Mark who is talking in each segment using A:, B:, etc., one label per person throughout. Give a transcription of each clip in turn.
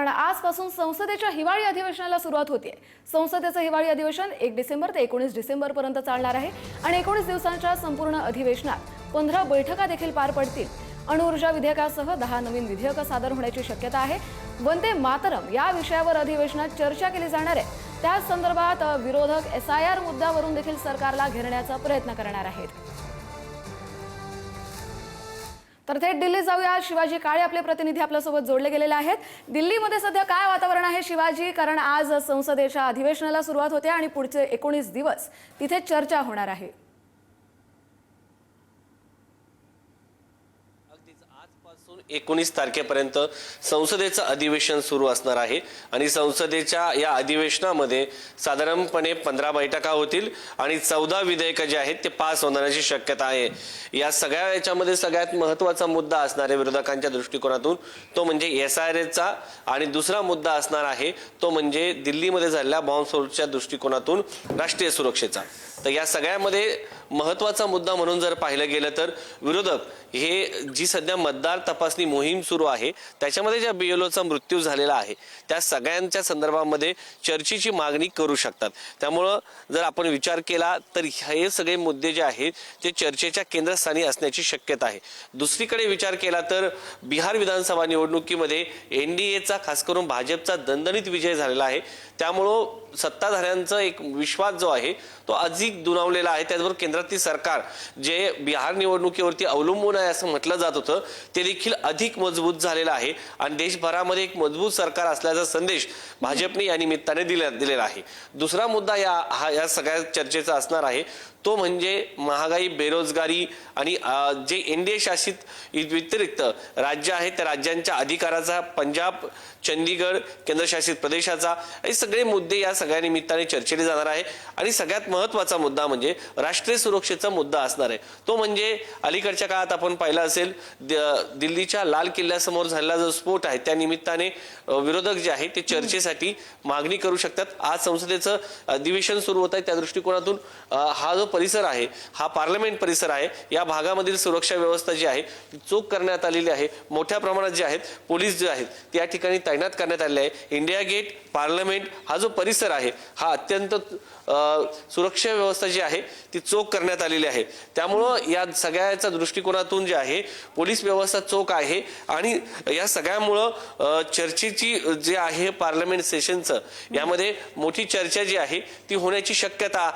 A: कारण आजपासून संसदेच्या हिवाळी अधिवेशनाला सुरुवात होते। संसदेचं हिवाळी अधिवेशन 1 डिसेंबर ते 19 डिसेंबर पर्यंत चालणार आहे आणि 19 दिवसांच्या संपूर्ण अधिवेशनात 15 बैठका देखील पार पडतील। अणुऊर्जा विधेयकासह 10 नवीन विधेयकं सादर होण्याची शक्यता आहे। वंदे मातरम या विषयावर अधिवेशनात चर्चा केली जाणार आहे। त्याच संदर्भात विरोधक SIR मुद्द्यावरून देखील सरकारला घेरण्याचा प्रयत्न करणार आहेत। तर थेट दिल्लीत जाऊया। शिवाजी काळे आपले प्रतिनिधी आपल्यासोबत जोडले गेलेले आहेत। दिल्लीमध्ये सध्या काय वातावरण आहे शिवाजी? कारण आज संसदेच्या अधिवेशनाला सुरुवात होते आणि पुढचे 19 दिवस तिथे चर्चा होणार आहे।
B: आजपासून 19 तारखेपर्यंत संसदेचं अधिवेशन सुरू असणार आहे आणि संसदेच्या या अधिवेशनामध्ये साधारणपणे 15 बैठका होतील आणि 14 विधेयकं जे आहेत ते पास होण्याची शक्यता आहे। या सगळ्या याच्यामध्ये सगळ्यात महत्त्वाचा मुद्दा असणार आहे विरोधकांच्या दृष्टिकोनातून तो म्हणजे SIRचा आणि दुसरा मुद्दा असणार आहे तो म्हणजे दिल्लीमध्ये झालेल्या बॉम्बस्फोटाच्या दृष्टिकोनातून राष्ट्रीय सुरक्षेचा। तर या सगळ्यामध्ये महत्त्वाचा मुद्दा म्हणून जर पाहिलं गेलं तर विरोधक हे जी सध्या मतदार तपासणी मोहीम सुरू आहे त्याच्यामध्ये ज्या BLOचा मृत्यू झालेला आहे त्या सगळ्यांच्या संदर्भामध्ये चर्चेची मागणी करू शकतात। त्यामुळे जर आपण विचार केला तर हे सगळे मुद्दे जे आहेत ते चर्चेच्या केंद्रस्थानी असण्याची शक्यता आहे। दुसरीकडे विचार केला तर बिहार विधानसभा निवडणुकीमध्ये NDAचा खास करून भाजपचा दणदणीत विजय झालेला आहे। त्यामुळे सत्ताधाऱ्यांचा एक विश्वास जो आहे तो अधिक दुणावलेला आहे। त्याचबरोबर केंद्रातील सरकार जे बिहार निवडणुकीवरती अवलंबून आहे असं म्हटलं जात होतं ते देखील अधिक मजबूत झालेलं आहे आणि देशभरामध्ये एक मजबूत सरकार असल्याचा संदेश भाजपने या निमित्ताने दिलेला आहे। दुसरा मुद्दा या सगळ्या चर्चेचा असणार आहे तो म्हणजे महागाई, बेरोजगारी आणि जे NDA शासित व्यतिरिक्त राज्य आहेत त्या राज्यांच्या अधिकाराचा, पंजाब, चंदीगड केंद्रशासित प्रदेशाचा, हे सगळे मुद्दे या सगळ्या निमित्ताने चर्चेले जाणार आहे। आणि सगळ्यात महत्त्वाचा मुद्दा म्हणजे राष्ट्रीय सुरक्षेचा मुद्दा असणार आहे तो म्हणजे अलीकडच्या काळात आपण पाहिलं असेल दिल्लीच्या लाल किल्ल्यासमोर झालेला जो स्फोट आहे त्या निमित्ताने विरोधक जे आहे ते चर्चेसाठी मागणी करू शकतात। आज संसदेचं अधिवेशन सुरू होत आहे त्या दृष्टिकोनातून हा जो परिसर आहे हा पार्लमेंट परिसर आहे। या भागामधील सुरक्षा व्यवस्था जी आहे ती चोख करण्यात आलेली आहे। मोठ्या प्रमाणात जे आहेत पोलीस जे आहेत त्या ठिकाणी तैनात करण्यात आले आहे। इंडिया गेट, पार्लमेंट हा जो परिसर आहे हा अत्यंत सुरक्षा व्यवस्था जी आहे ती चोख करण्यात आलेली आहे। त्यामुळे या सगळ्याच्या दृष्टिकोनातून जे आहे पोलीस व्यवस्था चोख आहे आणि या सगळ्यामुळे चर्चेची जे आहे पार्लमेंट सेशनचं यामध्ये मोठी चर्चा जी आहे ती होण्याची शक्यता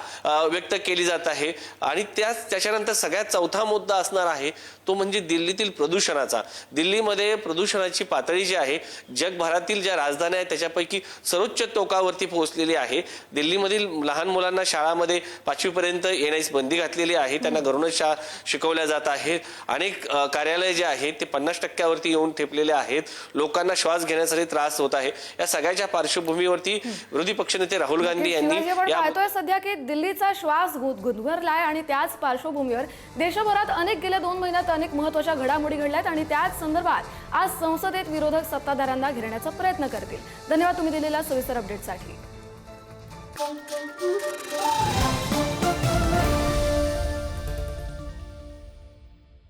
B: व्यक्त केली जात आहे। आणि त्याच्यानंतर सगळ्यात चौथा मुद्दा असणार आहे तो म्हणजे दिल्लीतील प्रदूषणाचा। दिल्लीमध्ये प्रदूषणाची पातळी जी आहे जगभरातील ज्या राजधान्या आहेत त्याच्यापैकी सर्वोच्च टोकावरती पोहोचलेली आहे। दिल्लीमधील लहान मुलांना शाळामध्ये 5वी पर्यंत येण्यास बंदी घातलेली आहे, त्यांना घरूनच शिकवल्या जात आहेत। अनेक कार्यालय जे आहेत ते 50% येऊन ठेपलेले आहेत। लोकांना श्वास घेण्यासाठी त्रास होत आहे। या सगळ्याच्या पार्श्वभूमीवरती विरोधी पक्षनेते राहुल गांधी यांनी
A: पाहतोय सध्या की दिल्लीचा श्वास गुदगुदलाय आणि त्याच पार्श्वभूमीवर देशभरात गेल्या 2 महिन्यात अनेक महत्त्वाच्या घडामोडी घडल्यात आणि त्याच संदर्भात आज संसदेत विरोधक सत्ताधाऱ्यांना घेरण्याचा प्रयत्न करतील। धन्यवाद तुम्ही दिलेल्या सविस्तर अपडेटसाठी।